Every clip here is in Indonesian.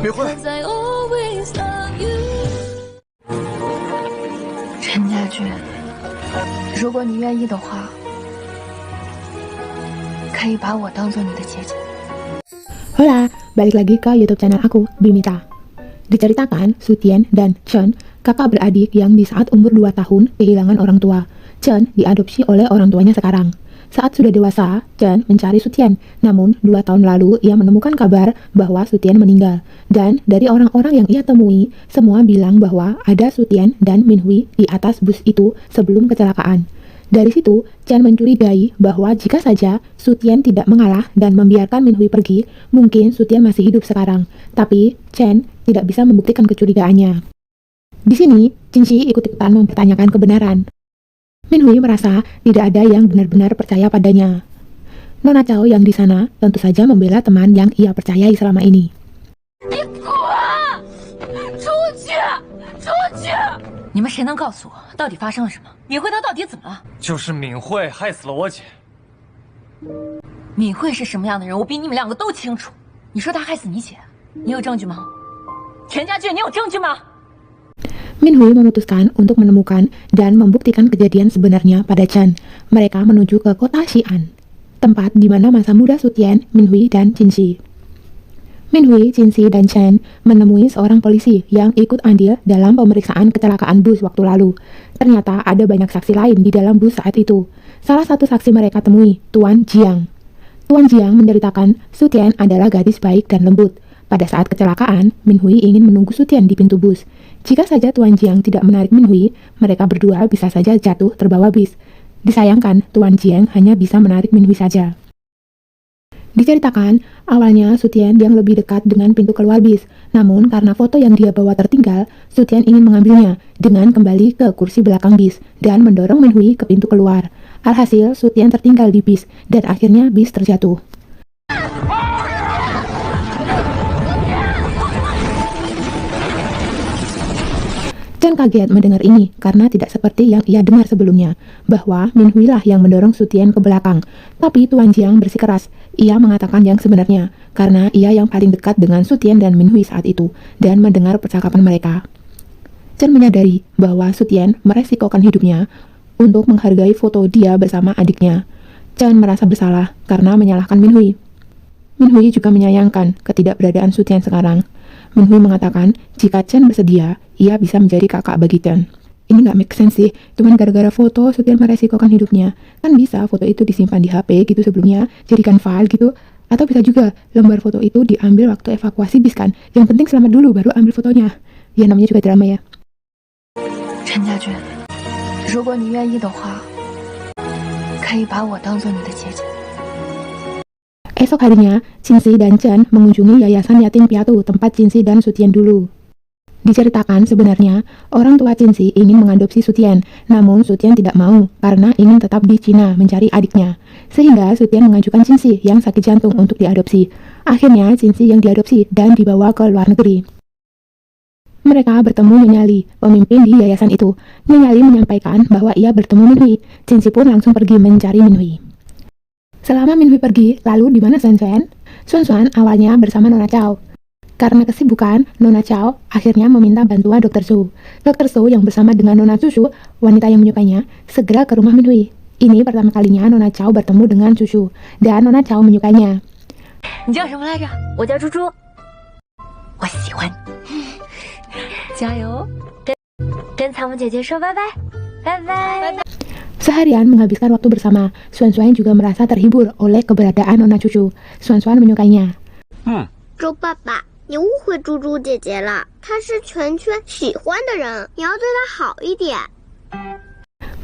敏慧，陈家俊，如果你愿意的话，可以把我当做你的姐姐。Hola, balik lagi ke YouTube channel aku, Bimita. Diceritakan, Sutien dan Chen, kakak beradik yang di saat umur 2 tahun kehilangan orang tua. Chen diadopsi oleh orang tuanya sekarang. Saat sudah dewasa, Chen mencari Sutien. Namun, 2 tahun lalu ia menemukan kabar bahwa Sutien meninggal. Dan dari orang-orang yang ia temui, semua bilang bahwa ada Sutien dan Minhui di atas bus itu sebelum kecelakaan. Dari situ, Chen mencurigai bahwa jika saja Sutien tidak mengalah dan membiarkan Minhui pergi, mungkin Sutien masih hidup sekarang. Tapi, Chen tidak bisa membuktikan kecurigaannya. Di sini, Jinxi ikut-ikutan mempertanyakan kebenaran. Minhui merasa tidak ada yang benar-benar percaya padanya. Nona Chao yang di sana tentu saja membela teman yang ia percayai selama ini. 你们谁能告诉我到底发生了什么？敏慧她到底怎么了？就是敏慧害死了我姐。敏慧是什么样的人，我比你们两个都清楚。你说她害死你姐，你有证据吗？陈家俊，你有证据吗？ Minhui memutuskan untuk menemukan dan membuktikan kejadian sebenarnya pada Chen. Mereka menuju ke kota Xi'an, tempat di mana masa muda Sutien, Minhui, dan Jinxi. Minhui, Jinxi, dan Chen menemui seorang polisi yang ikut andil dalam pemeriksaan kecelakaan bus waktu lalu. Ternyata ada banyak saksi lain di dalam bus saat itu. Salah satu saksi mereka temui, Tuan Jiang. Tuan Jiang menceritakan Sutien adalah gadis baik dan lembut. Pada saat kecelakaan, Minhui ingin menunggu Sutien di pintu bus. Jika saja Tuan Jiang tidak menarik Minhui, mereka berdua bisa saja jatuh terbawa bis. Disayangkan, Tuan Jiang hanya bisa menarik Minhui saja. Diceritakan, awalnya Sutien yang lebih dekat dengan pintu keluar bis. Namun, karena foto yang dia bawa tertinggal, Sutien ingin mengambilnya dengan kembali ke kursi belakang bis dan mendorong Minhui ke pintu keluar. Alhasil, Sutien tertinggal di bis dan akhirnya bis terjatuh. Chen kaget mendengar ini karena tidak seperti yang ia dengar sebelumnya, bahwa Minhui lah yang mendorong Sutien ke belakang. Tapi Tuan Jiang bersikeras, ia mengatakan yang sebenarnya, karena ia yang paling dekat dengan Sutien dan Minhui saat itu, dan mendengar percakapan mereka. Chen menyadari bahwa Sutien meresikokan hidupnya untuk menghargai foto dia bersama adiknya. Chen merasa bersalah karena menyalahkan Minhui. Minhui juga menyayangkan ketidakberadaan Sutien sekarang. Minhui mengatakan jika Chen bersedia, ia bisa menjadi kakak bagi Chen. Ini nggak make sense sih, cuman gara-gara foto Sutien meresikokan hidupnya. Kan bisa foto itu disimpan di HP gitu sebelumnya, jadikan file gitu. Atau bisa juga lembar foto itu diambil waktu evakuasi bis kan. Yang penting selamat dulu baru ambil fotonya. Ya namanya juga drama ya. 陈家俊，如果你愿意的话，可以把我当做你的姐姐。 Esok harinya, Jinxi dan Chen mengunjungi yayasan yatim piatu tempat Jinxi dan Sutien dulu. Diceritakan sebenarnya, orang tua Jinxi ingin mengadopsi Sutien, namun Sutien tidak mau karena ingin tetap di Cina mencari adiknya. Sehingga Sutien mengajukan Jinxi yang sakit jantung untuk diadopsi. Akhirnya Jinxi yang diadopsi dan dibawa ke luar negeri. Mereka bertemu Nyonya Li, pemimpin di yayasan itu. Nyonya Li menyampaikan bahwa ia bertemu Minhui. Jinxi pun langsung pergi mencari Minhui. Selama Minhui pergi, lalu di mana Xuan-Xuan? Xuan-Xuan awalnya bersama Nona Chao. Karena kesibukan, Nona Chao akhirnya meminta bantuan Dr. Zhou. Dr. Zhou yang bersama dengan Nona Shushu, wanita yang menyukainya, segera ke rumah Minhui. Ini pertama kalinya Nona Chao bertemu dengan Shushu, dan Nona Chao menyukainya. 你叫什么来着？我叫猪猪。我喜欢你，加油！跟藏母姐姐说拜拜，拜拜。 Seharian menghabiskan waktu bersama, Xuan-Xuan juga merasa terhibur oleh keberadaan Nona Cucu. Xuan-Xuan menyukainya. 猪爸爸，你误会猪猪姐姐了，她是圈圈喜欢的人，你要对她好一点。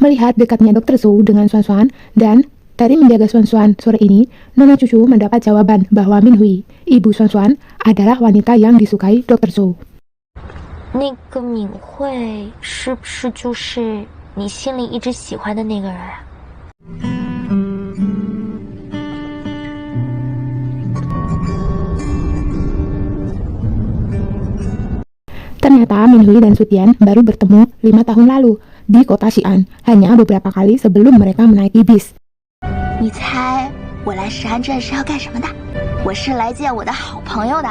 Melihat dekatnya Dr. Zhou dengan Xuan-Xuan dan dari menjaga Xuan-Xuan sore ini, Nona Cucu mendapat jawaban bahwa Minhui, ibu Xuan-Xuan, adalah wanita yang disukai Dr. Zhou. 那个敏慧是不是就是你心里一直喜欢的那个人啊？ Ternyata Minhui dan Sutien baru bertemu 5 tahun lalu di kota Xi'an, hanya beberapa kali sebelum mereka menaiki bis. 你猜我来石安镇是要干什么的？我是来见我的好朋友的。